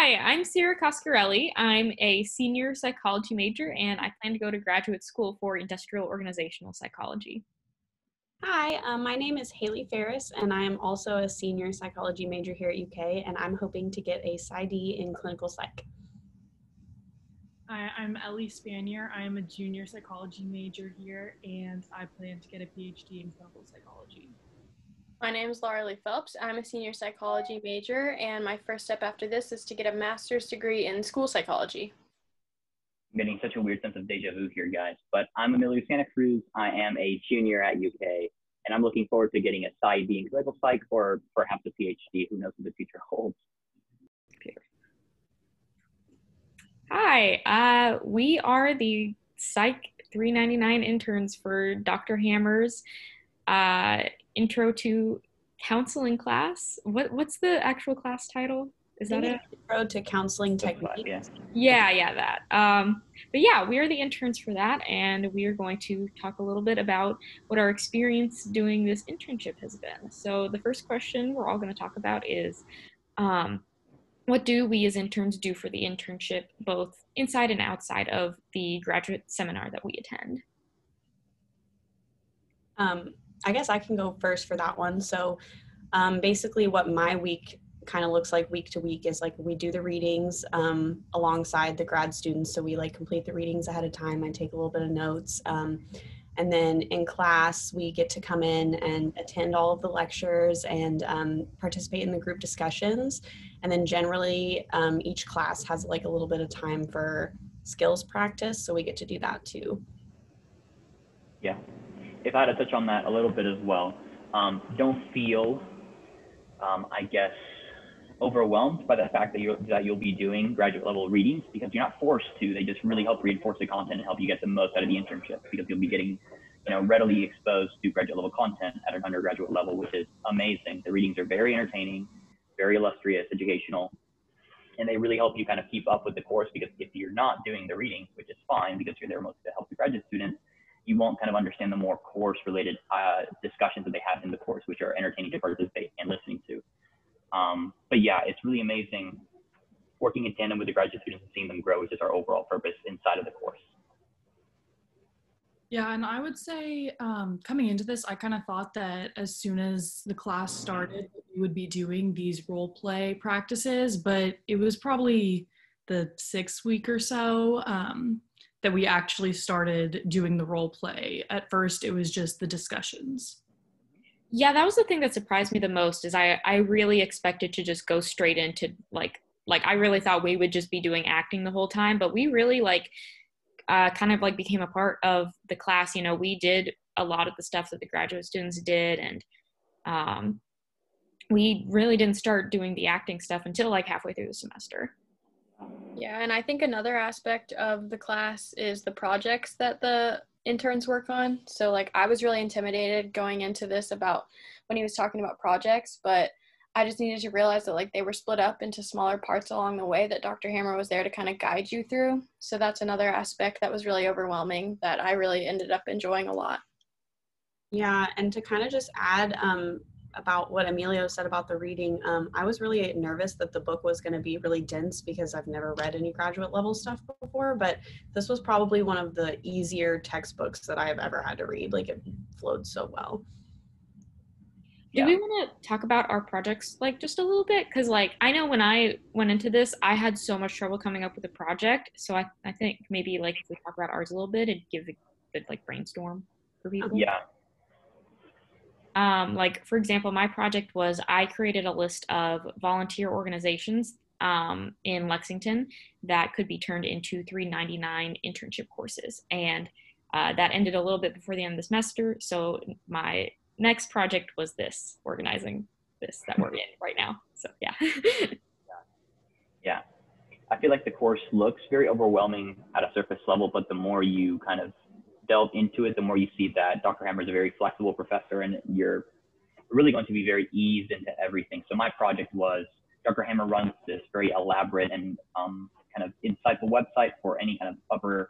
Hi, I'm Sarah Coscarelli. I'm a senior psychology major and I plan to go to graduate school for industrial organizational psychology. Hi, my name is Haley Ferris, and I am also a senior psychology major here at UK, and I'm hoping to get a PsyD in clinical psych. Hi, I'm Ellie Spanier. I am a junior psychology major here, and I plan to get a PhD in clinical psychology. My name is Laura Lee Phelps. I'm a senior psychology major, and my first step after this is to get a master's degree in school psychology. I'm getting such a weird sense of deja vu here, guys. But I'm Emilio Santa Cruz. I am a junior at UK, and I'm looking forward to getting a PsyD in clinical psych or perhaps a PhD. Who knows what the future holds? Hi, we are the Psych 399 interns for Dr. Hammer's Intro to Counseling class. What's the actual class title? Is that it? Intro to Counseling Techniques. Yeah, that. But yeah, we are the interns for that, and we are going to talk a little bit about what our experience doing this internship has been. So the first question we're all going to talk about is, what do we as interns do for the internship, both inside and outside of the graduate seminar that we attend? I guess I can go first for that one. So basically what my week kind of looks like week to week is like we do the readings alongside the grad students. So we like complete the readings ahead of time. I take a little bit of notes. And then in class, we get to come in and attend all of the lectures and participate in the group discussions. And then generally each class has like a little bit of time for skills practice. So we get to do that too. Yeah. If I had to touch on that a little bit as well, don't feel, I guess, overwhelmed by the fact that you'll be doing graduate level readings, because you're not forced to. They just really help reinforce the content and help you get the most out of the internship, because you'll be getting, readily exposed to graduate level content at an undergraduate level, which is amazing. The readings are very entertaining, very illustrious, educational, and they really help you kind of keep up with the course, because if you're not doing the readings, which is fine because you're there mostly to help the graduate students, you won't kind of understand the more course-related discussions that they have in the course, which are entertaining to participate and listening to. But yeah, it's really amazing working in tandem with the graduate students and seeing them grow, which is our overall purpose inside of the course. Yeah, and I would say coming into this, I kind of thought that as soon as the class started, we would be doing these role play practices, but it was probably the 6th week or so that we actually started doing the role play. At first, it was just the discussions. Yeah, that was the thing that surprised me the most, is I really expected to just go straight into like I really thought we would just be doing acting the whole time, but we really kind of became a part of the class. We did a lot of the stuff that the graduate students did, and we really didn't start doing the acting stuff until like halfway through the semester. Yeah, and I think another aspect of the class is the projects that the interns work on. So I was really intimidated going into this about when he was talking about projects, but I just needed to realize that they were split up into smaller parts along the way that Dr. Hammer was there to kind of guide you through. So that's another aspect that was really overwhelming that I really ended up enjoying a lot. Yeah, and to kind of just add about what Emilio said about the reading, I was really nervous that the book was going to be really dense because I've never read any graduate level stuff before, but this was probably one of the easier textbooks that I've ever had to read. It flowed so well. Do we want to talk about our projects just a little bit? Because I know when I went into this, I had so much trouble coming up with a project. So I think maybe if we talk about ours a little bit, it'd give a good brainstorm for people. Yeah. For example, my project was I created a list of volunteer organizations in Lexington that could be turned into 399 internship courses. And that ended a little bit before the end of the semester. So my next project was organizing this that we're in right now. So yeah. Yeah. I feel like the course looks very overwhelming at a surface level, but the more you kind of delve into it, the more you see that Dr. Hammer is a very flexible professor and you're really going to be very eased into everything. So my project was Dr. Hammer runs this very elaborate and kind of insightful website for any kind of upper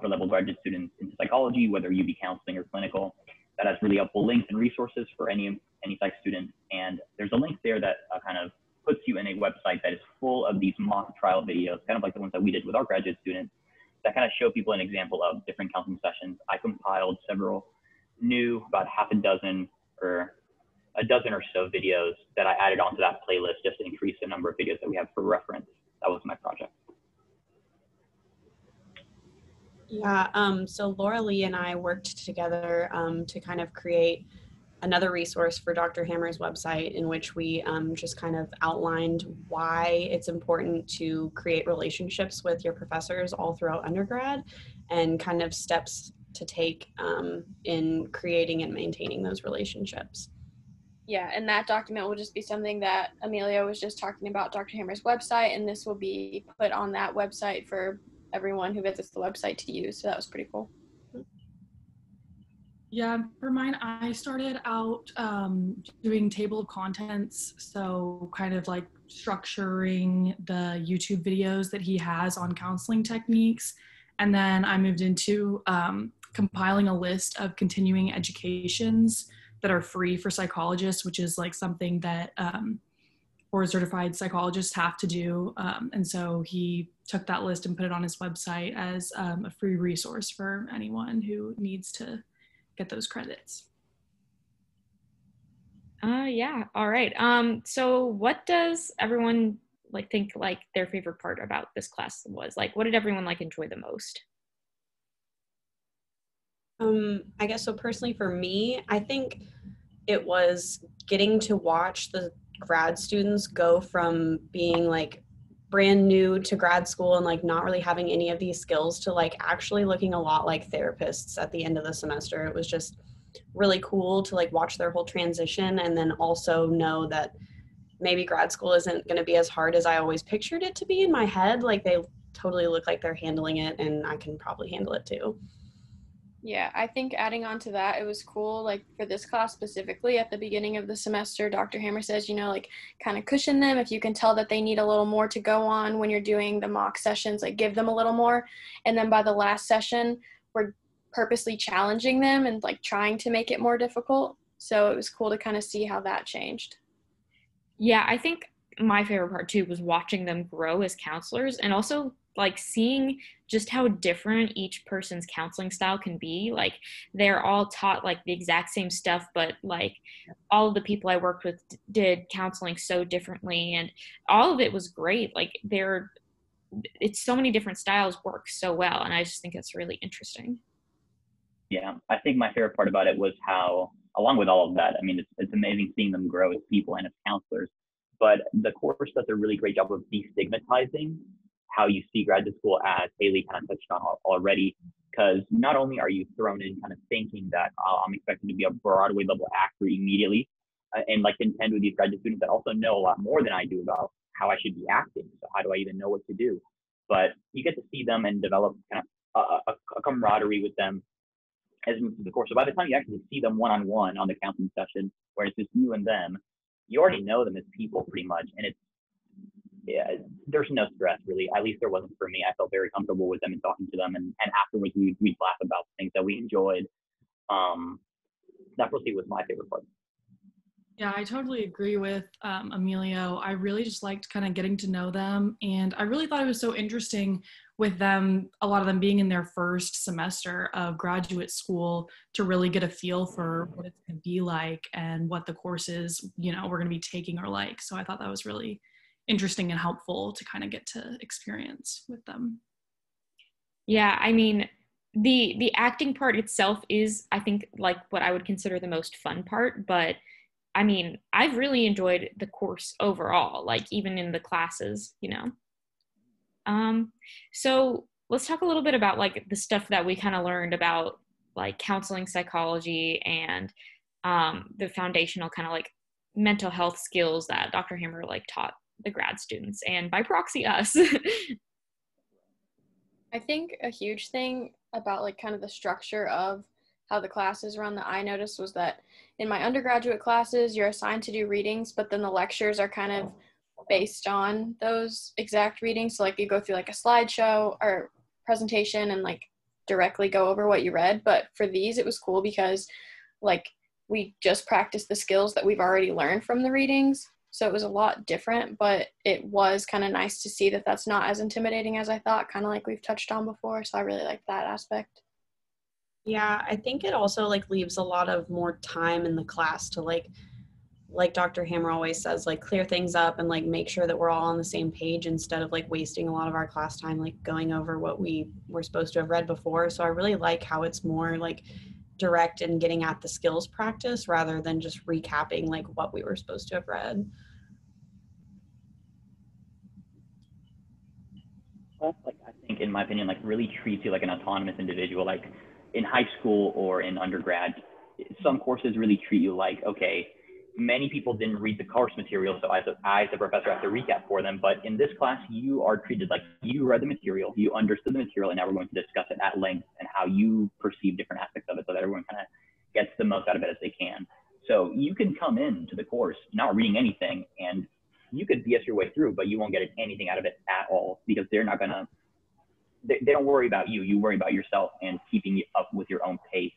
level graduate students in psychology, whether you be counseling or clinical, that has really helpful links and resources for any psych student. And there's a link there that kind of puts you in a website that is full of these mock trial videos, kind of like the ones that we did with our graduate students, that kind of show people an example of different counseling sessions. I compiled several new, about half a dozen or a dozen or so videos that I added onto that playlist just to increase the number of videos that we have for reference. That was my project. Yeah, so Laura Lee and I worked together to kind of create another resource for Dr. Hammer's website, in which we just kind of outlined why it's important to create relationships with your professors all throughout undergrad, and kind of steps to take in creating and maintaining those relationships. Yeah, and that document will just be something that Amelia was just talking about, Dr. Hammer's website, and this will be put on that website for everyone who visits the website to use. So that was pretty cool. Yeah, for mine, I started out doing table of contents, so kind of like structuring the YouTube videos that he has on counseling techniques. And then I moved into compiling a list of continuing educations that are free for psychologists, which is like something that board certified psychologists have to do. And so he took that list and put it on his website as a free resource for anyone who needs to get those credits. Yeah, all right. So what does everyone think their favorite part about this class was? Like, what did everyone enjoy the most? I guess so personally for me, I think it was getting to watch the grad students go from being brand new to grad school and not really having any of these skills to actually looking a lot like therapists at the end of the semester. It was just really cool to watch their whole transition, and then also know that maybe grad school isn't going to be as hard as I always pictured it to be in my head. They totally look like they're handling it, and I can probably handle it too. Yeah, I think adding on to that, it was cool, for this class specifically, at the beginning of the semester, Dr. Hammer says, kind of cushion them. If you can tell that they need a little more to go on when you're doing the mock sessions, give them a little more. And then by the last session, we're purposely challenging them and trying to make it more difficult. So it was cool to kind of see how that changed. Yeah, I think my favorite part too was watching them grow as counselors, and also seeing just how different each person's counseling style can be. They're all taught the exact same stuff, but all of the people I worked with did counseling so differently, and all of it was great. It's so many different styles work so well, and I just think it's really interesting. Yeah, I think my favorite part about it was how, along with all of that, I mean, it's amazing seeing them grow as people and as counselors, but the course does a really great job of destigmatizing how you see graduate school, as Haley kind of touched on already, because not only are you thrown in kind of thinking that I'm expected to be a Broadway level actor immediately, and contend with these graduate students that also know a lot more than I do about how I should be acting. So how do I even know what to do? But you get to see them and develop kind of a camaraderie with them as we move through the course. So by the time you actually see them one-on-one on the counseling session, where it's just you and them, you already know them as people pretty much. And there's no stress really. At least there wasn't for me. I felt very comfortable with them and talking to them. And afterwards we'd laugh about things that we enjoyed. That probably was my favorite part. Yeah, I totally agree with Emilio. I really just liked kind of getting to know them. And I really thought it was so interesting with them, a lot of them being in their first semester of graduate school, to really get a feel for what it's going to be like and what the courses, we're going to be taking are like. So I thought that was really interesting and helpful to kind of get to experience with them. Yeah, I mean, the acting part itself is, I think, what I would consider the most fun part, but I mean, I've really enjoyed the course overall, even in the classes, So let's talk a little bit about the stuff that we kind of learned about counseling psychology and the foundational kind of mental health skills that Dr. Hammer taught the grad students, and by proxy us. I think a huge thing about kind of the structure of how the classes run that I noticed was that in my undergraduate classes, you're assigned to do readings, but then the lectures are kind of based on those exact readings. So you go through a slideshow or presentation and directly go over what you read. But for these, it was cool because we just practiced the skills that we've already learned from the readings. So it was a lot different, but it was kind of nice to see that that's not as intimidating as I thought, kind of like we've touched on before. So I really like that aspect. Yeah, I think it also like leaves a lot of more time in the class to like Dr. Hammer always says, like clear things up and like make sure that we're all on the same page instead of like wasting a lot of our class time like going over what we were supposed to have read before. So I really like how it's more like direct and getting at the skills practice rather than just recapping like what we were supposed to have read. Like I think, in my opinion, like really treats you like an autonomous individual. Like in high school or in undergrad, some courses really treat you like, okay, many people didn't read the course material, so I as a professor, have to recap for them. But in this class, you are treated like you read the material, you understood the material, and now we're going to discuss it at length and how you perceive different aspects of it, so that everyone kind of gets the most out of it as they can. So you can come into the course not reading anything, and you could BS your way through, but you won't get anything out of it at all, because they're not gonna, they don't worry about you. You worry about yourself and keeping up with your own pace.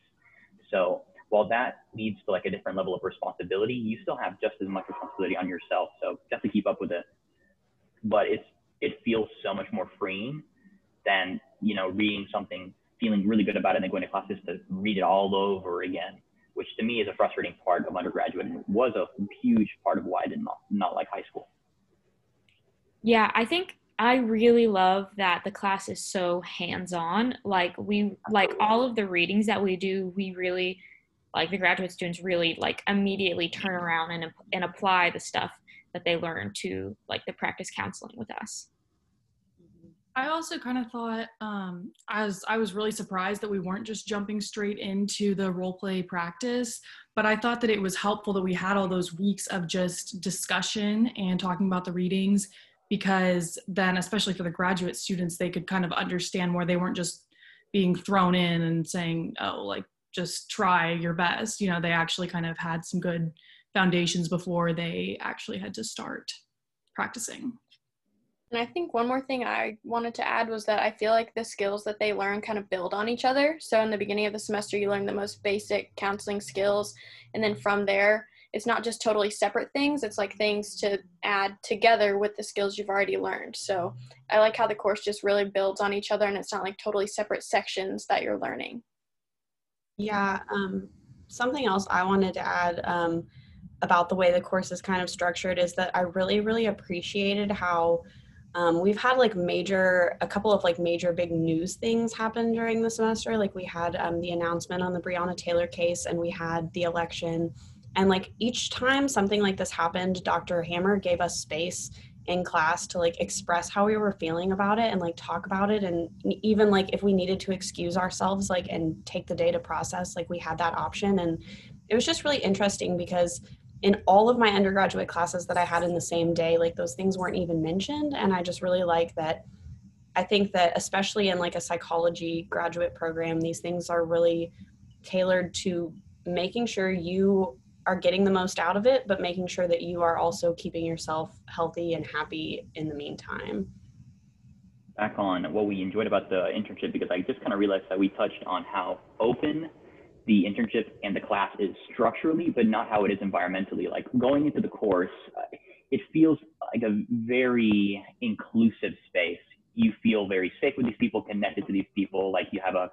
So while that leads to like a different level of responsibility, you still have just as much responsibility on yourself. So just to keep up with it. But it feels so much more freeing than, you know, reading something, feeling really good about it, and then going to class just to read it all over again, which to me is a frustrating part of undergraduate and was a huge part of why I did not like high school. Yeah, I think I really love that the class is so hands-on. Like like all of the readings that we do, we really, like the graduate students really like immediately turn around and apply the stuff that they learn to like the practice counseling with us. I also kind of thought, as I was really surprised that we weren't just jumping straight into the role play practice, but I thought that it was helpful that we had all those weeks of just discussion and talking about the readings, because then, especially for the graduate students, they could kind of understand where they weren't just being thrown in and saying, oh, like, just try your best. You know, they actually kind of had some good foundations before they actually had to start practicing. And I think one more thing I wanted to add was that I feel like the skills that they learn kind of build on each other. So in the beginning of the semester, you learn the most basic counseling skills. And then from there, it's not just totally separate things. It's like things to add together with the skills you've already learned. So I like how the course just really builds on each other, and it's not like totally separate sections that you're learning. Yeah, something else I wanted to add about the way the course is kind of structured is that I really, really appreciated how we've had like a couple of like major big news things happen during the semester. Like we had the announcement on the Breonna Taylor case, and we had the election. And like each time something like this happened, Dr. Hammer gave us space in class to like express how we were feeling about it and like talk about it. And even like if we needed to excuse ourselves, like, and take the day to process, like we had that option. And it was just really interesting because in all of my undergraduate classes that I had in the same day, like those things weren't even mentioned. And I just really like that. I think that especially in like a psychology graduate program, these things are really tailored to making sure you are getting the most out of it, but making sure that you are also keeping yourself healthy and happy in the meantime. Back on what we enjoyed about the internship, because I just kind of realized that we touched on how open the internship and the class is structurally, but not how it is environmentally. Like going into the course, it feels like a very inclusive space. You feel very safe with these people, connected to these people, like you have a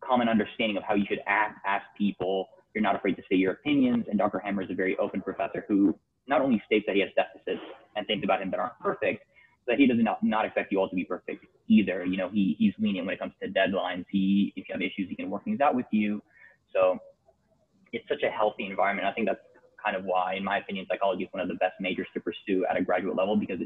common understanding of how you should ask people. You're not afraid to say your opinions. And Dr. Hammer is a very open professor who not only states that he has deficits and things about him that aren't perfect, but he does not expect you all to be perfect either. You know, he's lenient when it comes to deadlines. If you have issues, he can work things out with you. So it's such a healthy environment. I think that's kind of why, in my opinion, psychology is one of the best majors to pursue at a graduate level, because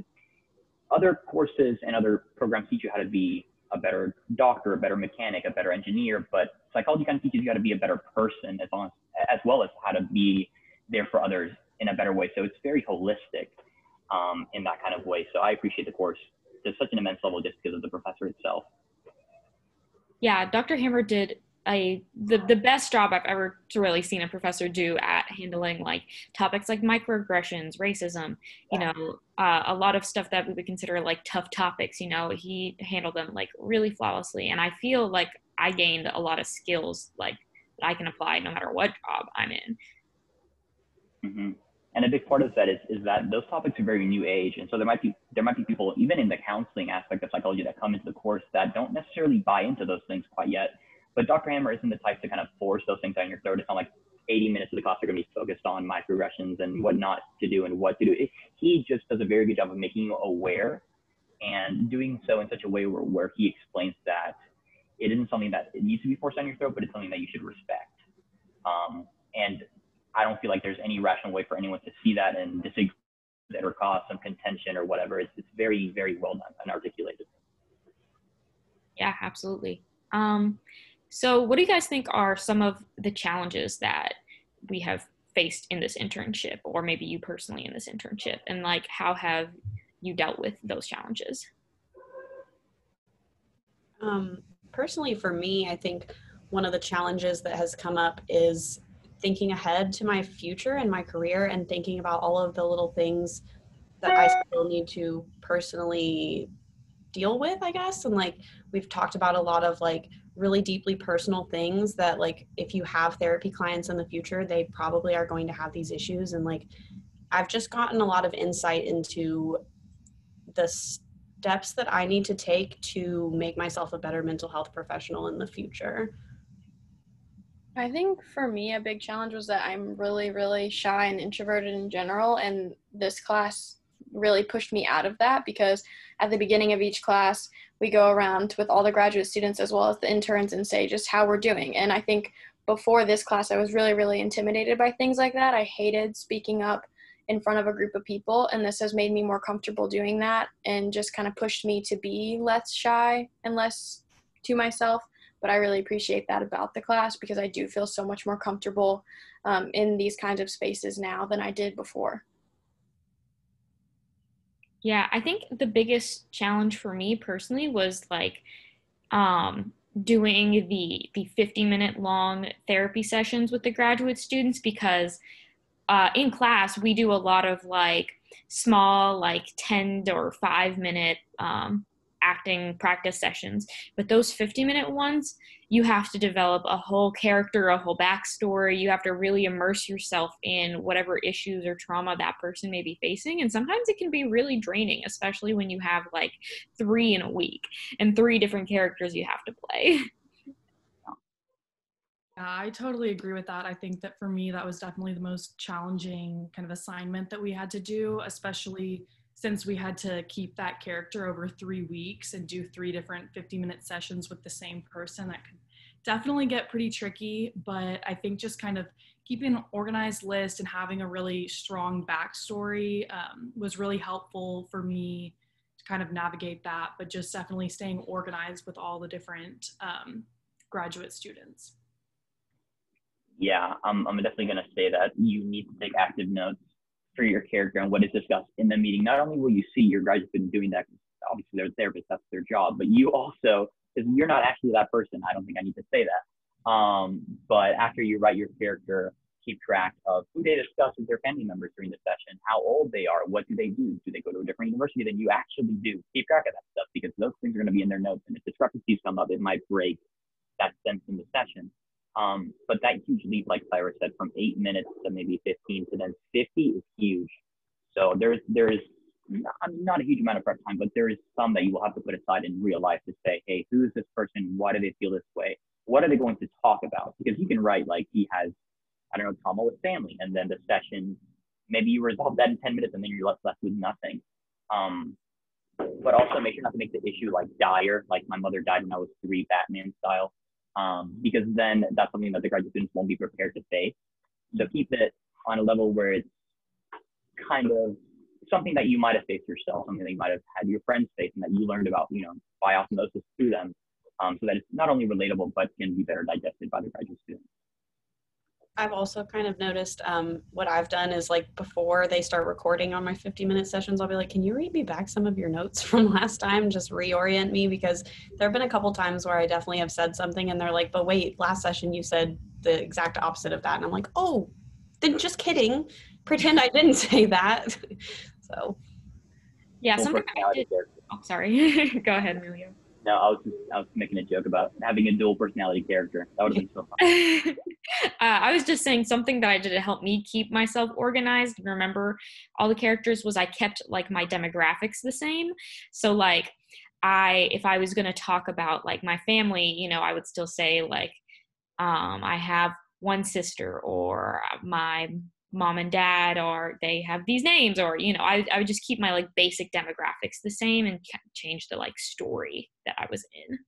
other courses and other programs teach you how to be a better doctor, a better mechanic, a better engineer, but psychology kind of teaches you how to be a better person as well as how to be there for others in a better way. So it's very holistic in that kind of way. So I appreciate the course to such an immense level just because of the professor itself. Yeah, Dr. Hammer did the best job I've ever really seen a professor do at handling like topics like microaggressions, racism, you know, a lot of stuff that we would consider like tough topics. You know, he handled them like really flawlessly, and I feel like I gained a lot of skills like that I can apply no matter what job I'm in. Mm-hmm. And a big part of that is that those topics are very new age. And so there might be people, even in the counseling aspect of psychology, that come into the course that don't necessarily buy into those things quite yet. But Dr. Hammer isn't the type to kind of force those things down your throat. It's not like 80 minutes of the class are going to be focused on microaggressions and what not to do and what to do. He just does a very good job of making you aware, and doing so in such a way where he explains that it isn't something that it needs to be forced down your throat, but it's something that you should respect. And I don't feel like there's any rational way for anyone to see that and disagree with it or cause some contention or whatever. It's very, very well done and articulated. Yeah, absolutely. So what do you guys think are some of the challenges that we have faced in this internship, or maybe you personally in this internship, and like how have you dealt with those challenges? Personally, for me, I think one of the challenges that has come up is thinking ahead to my future and my career, and thinking about all of the little things that I still need to personally deal with, I guess. And like, we've talked about a lot of like really deeply personal things that like, if you have therapy clients in the future, they probably are going to have these issues. And like, I've just gotten a lot of insight into the steps that I need to take to make myself a better mental health professional in the future. I think for me, a big challenge was that I'm really, really shy and introverted in general. And this class really pushed me out of that, because at the beginning of each class, we go around with all the graduate students as well as the interns and say just how we're doing. And I think before this class, I was really, really intimidated by things like that. I hated speaking up in front of a group of people. And this has made me more comfortable doing that and just kind of pushed me to be less shy and less to myself. But I really appreciate that about the class, because I do feel so much more comfortable in these kinds of spaces now than I did before. Yeah, I think the biggest challenge for me personally was like doing the 50-minute long therapy sessions with the graduate students, because in class we do a lot of like small like 10 or 5-minute acting practice sessions, but those 50-minute ones, you have to develop a whole character, a whole backstory. You have to really immerse yourself in whatever issues or trauma that person may be facing, and sometimes it can be really draining, especially when you have like 3 in a week and 3 different characters you have to play. Yeah, I totally agree with that. I think that for me, that was definitely the most challenging kind of assignment that we had to do, especially since we had to keep that character over 3 weeks and do 3 different 50-minute sessions with the same person. That could definitely get pretty tricky, but I think just kind of keeping an organized list and having a really strong backstory was really helpful for me to kind of navigate that, but just definitely staying organized with all the different graduate students. Yeah, I'm definitely going to say that you need to take active notes for your character and what is discussed in the meeting. Not only will you see your graduate student doing that, because obviously they're therapists, that's their job, but you also, because you're not actually that person, I don't think I need to say that. But after you write your character, keep track of who they discuss with their family members during the session, how old they are, what do they do they go to a different university than you actually do. Keep track of that stuff, because those things are going to be in their notes, and if discrepancies come up, it might break that sense in the session. But that huge leap, like Clara said, from 8 minutes to maybe 15 to then 50 is huge. So there is not a huge amount of prep time, but there is some that you will have to put aside in real life to say, hey, who is this person? Why do they feel this way? What are they going to talk about? Because you can write like he has, I don't know, trauma with family, and then the session, maybe you resolve that in 10 minutes and then you're left with nothing. But also make sure not to make the issue like dire, like my mother died when I was 3, Batman style. Because then that's something that the graduate students won't be prepared to face. So keep it on a level where it's kind of something that you might have faced yourself, something that you might have had your friends face and that you learned about, by osmosis through them, so that it's not only relatable, but can be better digested by the graduate students. I've also kind of noticed what I've done is like before they start recording on my 50-minute sessions, I'll be like, can you read me back some of your notes from last time? Just reorient me, because there have been a couple times where I definitely have said something and they're like, but wait, last session you said the exact opposite of that. And I'm like, oh, then just kidding. Pretend I didn't say that. So. Yeah, something I did. Oh, sorry. Go ahead, Amelia. No, I was making a joke about having a dual personality character. That would have been so fun. I was just saying something that I did to help me keep myself organized and remember all the characters was I kept like my demographics the same. So like if I was going to talk about like my family, you know, I would still say like I have one sister, or my mom and dad, or they have these names, or you know, I would just keep my like basic demographics the same and change the like story that I was in.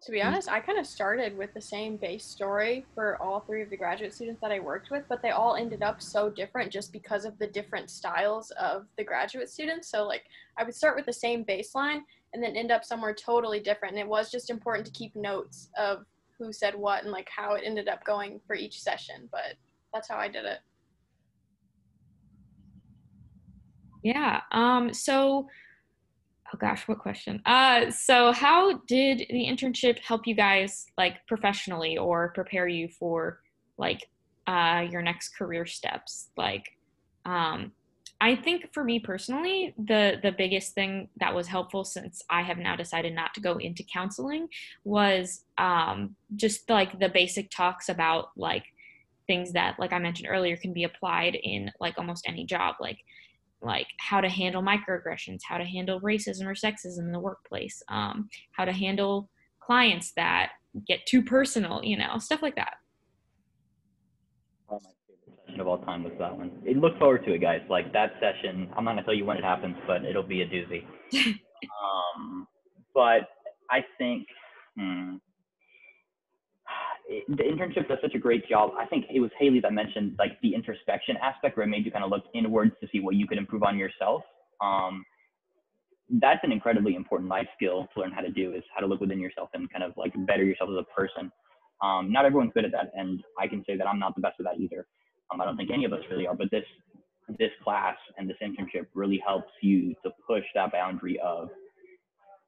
To be honest, I kind of started with the same base story for all three of the graduate students that I worked with, but they all ended up so different just because of the different styles of the graduate students. So like I would start with the same baseline and then end up somewhere totally different. And it was just important to keep notes of who said what and like how it ended up going for each session, but that's how I did it. Yeah. So oh gosh, what question? So how did the internship help you guys like professionally or prepare you for like your next career steps? Like, I think for me personally, the biggest thing that was helpful since I have now decided not to go into counseling was just like the basic talks about like things that, like I mentioned earlier, can be applied in like almost any job, like how to handle microaggressions, how to handle racism or sexism in the workplace, how to handle clients that get too personal, you know, stuff like that. One of my favorite session of all time was that one. Look forward to it, guys. Like that session, I'm not gonna tell you when it happens, but it'll be a doozy. But I think the internship does such a great job. I think it was Haley that mentioned like the introspection aspect, where it made you kind of look inwards to see what you could improve on yourself. That's an incredibly important life skill to learn how to do, is how to look within yourself and kind of like better yourself as a person. Not everyone's good at that, and I can say that I'm not the best at that either. I don't think any of us really are, but this class and this internship really helps you to push that boundary of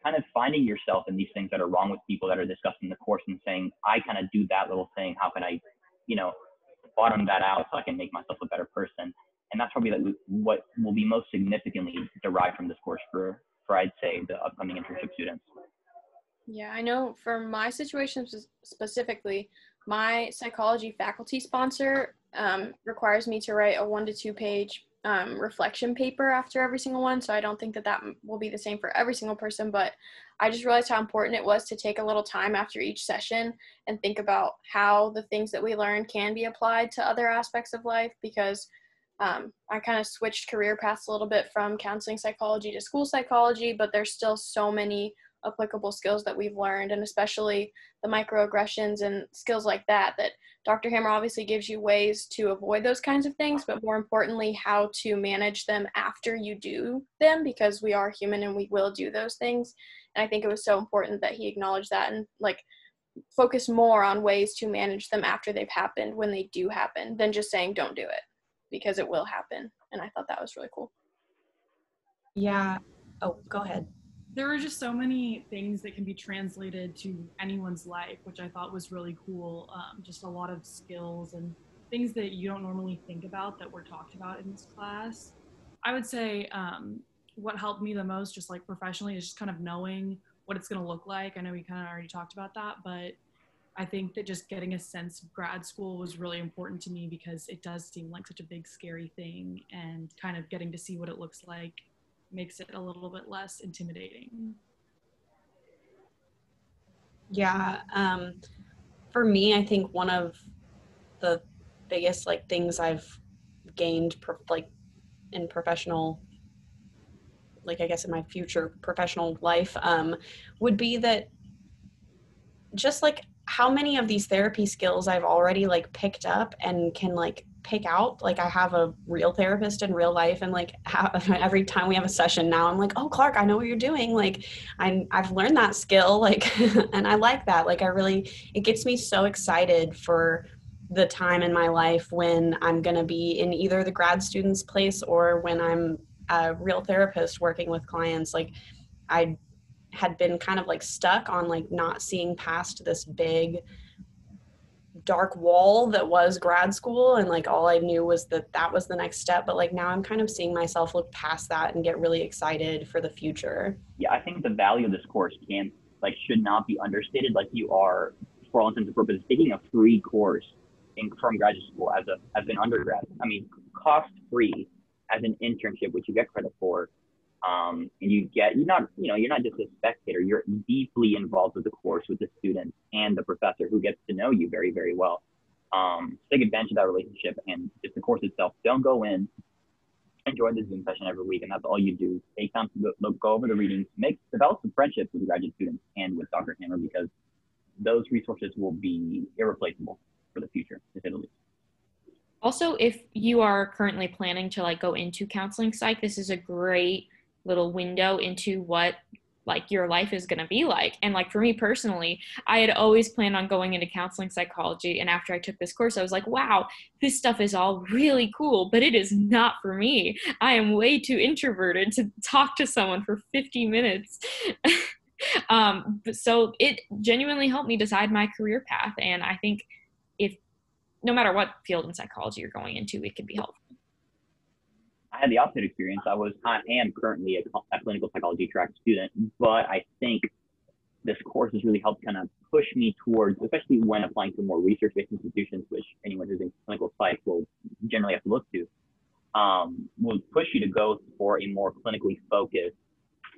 kind of finding yourself in these things that are wrong with people that are discussed in the course, and saying, I kind of do that little thing. How can I, you know, bottom that out so I can make myself a better person? And that's probably like what will be most significantly derived from this course for I'd say the upcoming internship students. Yeah, I know for my situation specifically, my psychology faculty sponsor requires me to write a 1 to 2 page reflection paper after every single one. So I don't think that will be the same for every single person, but I just realized how important it was to take a little time after each session and think about how the things that we learn can be applied to other aspects of life, because I kind of switched career paths a little bit from counseling psychology to school psychology, but there's still so many applicable skills that we've learned, and especially the microaggressions and skills like that Dr. Hammer obviously gives you ways to avoid those kinds of things, but more importantly, how to manage them after you do them, because we are human and we will do those things. And I think it was so important that he acknowledged that and like focus more on ways to manage them after they've happened, when they do happen, than just saying don't do it, because it will happen. And I thought that was really cool. Yeah. Oh, go ahead. There are just so many things that can be translated to anyone's life, which I thought was really cool. Just a lot of skills and things that you don't normally think about that were talked about in this class. I would say what helped me the most, just like professionally, is just kind of knowing what it's going to look like. I know we kind of already talked about that, but I think that just getting a sense of grad school was really important to me, because it does seem like such a big, scary thing, and kind of getting to see what it looks like makes it a little bit less intimidating. Yeah. For me, I think one of the biggest like things I've gained in professional, like I guess in my future professional life, would be that just like how many of these therapy skills I've already like picked up and can like pick out. Like I have a real therapist in real life, and like every time we have a session now, I'm like, oh, Clark, I know what you're doing. Like I've learned that skill, like, and I like that. Like it gets me so excited for the time in my life when I'm going to be in either the grad student's place or when I'm a real therapist working with clients. Like I had been kind of like stuck on like not seeing past this big dark wall that was grad school, and like all I knew was that was the next step. But like now I'm kind of seeing myself look past that and get really excited for the future. Yeah, I think the value of this course can like should not be understated. Like you are, for all intents and purposes, taking a free course from graduate school as an undergrad. I mean, cost free as an internship, which you get credit for. And you're not just a spectator, you're deeply involved with the course, with the students and the professor who gets to know you very, very well. Take advantage of that relationship and just the course itself. Don't go in, enjoy the Zoom session every week, and that's all you do. Take time to go over the readings, develop some friendships with the graduate students and with Dr. Hammer, because those resources will be irreplaceable for the future, to say the least. Also, if you are currently planning to like go into counseling psych, this is a great little window into what like your life is going to be like. And like for me personally, I had always planned on going into counseling psychology, and after I took this course I was like, wow, this stuff is all really cool, but it is not for me. I am way too introverted to talk to someone for 50 minutes. So it genuinely helped me decide my career path, and I think if no matter what field in psychology you're going into, it can be helpful. I had the opposite experience. I am currently a clinical psychology track student, but I think this course has really helped kind of push me towards, especially when applying to more research-based institutions, which anyone who's in clinical psych will generally have to look to, will push you to go for a more clinically focused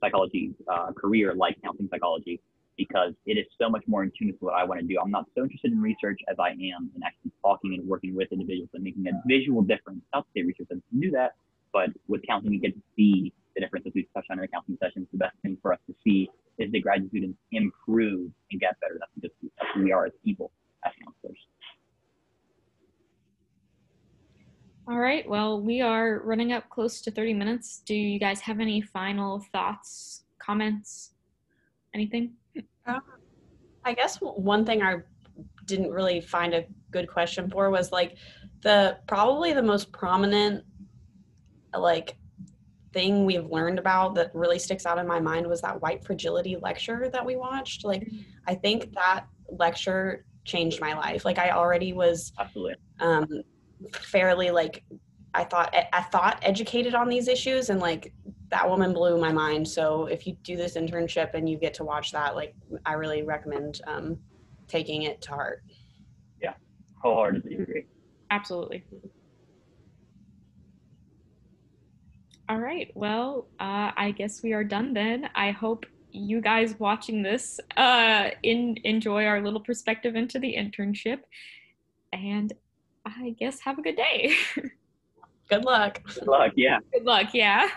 psychology career like counseling psychology, because it is so much more in tune with what I want to do. I'm not so interested in research as I am in actually talking and working with individuals and making a visual difference. Not to say research doesn't do that, but with counseling, we get to see the difference, as we've touched on in the counseling sessions. The best thing for us to see is the graduate students improve and get better. That's who we are as people, as counselors. All right, well, we are running up close to 30 minutes. Do you guys have any final thoughts, comments, anything? I guess one thing I didn't really find a good question for was like probably the most prominent like thing we've learned about that really sticks out in my mind was that white fragility lecture that we watched. Like, I think that lecture changed my life. Like I already was absolutely fairly like I thought educated on these issues, and like that woman blew my mind. So if you do this internship and you get to watch that, like I really recommend taking it to heart. Yeah, wholeheartedly agree. Absolutely. All right, well, I guess we are done then. I hope you guys watching this enjoy our little perspective into the internship, and I guess have a good day. Good luck. Good luck, yeah. Good luck, yeah.